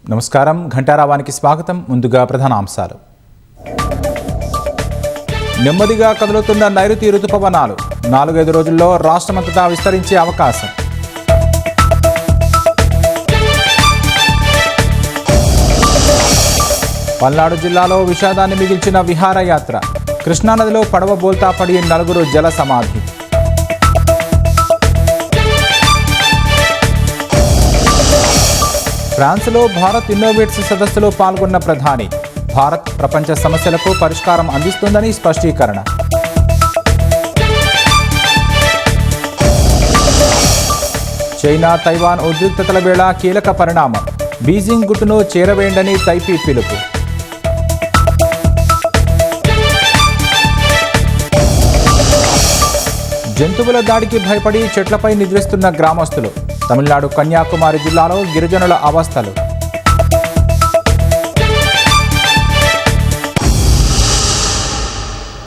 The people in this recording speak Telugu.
నమస్కారం, ఘంటారావానికి స్వాగతం. ముందుగా ప్రధానాంశాలు. నెమ్మదిగా కదులుతున్న నైరుతి రుతుపవనాలు 4-5 రోజుల్లో రాష్ట్రమంతటా విస్తరించే అవకాశం. పల్నాడు జిల్లాలో విషాదాన్ని మిగిల్చిన విహారయాత్ర. కృష్ణానదిలో పడవ బోల్తా పడి 4 జల సమాధి. ఫ్రాన్స్లో భారత్ ఇన్నోవేట్స్ సదస్సులో పాల్గొన్న ప్రధాని. భారత్ ప్రపంచ సమస్యలకు పరిష్కారం అందిస్తుందని స్పష్టీకరణ. చైనా తైవాన్ ఉద్రిక్తతల వేళ కీలక పరిణామం. బీజింగ్ గుట్టును చేరవేయండని తైపీ పిలుపు. జంతువుల దాడికి భయపడి చెట్లపై నిద్రిస్తున్న గ్రామస్తులు. తమిళనాడు కన్యాకుమారి జిల్లాలో గిరిజనుల అవస్థలు.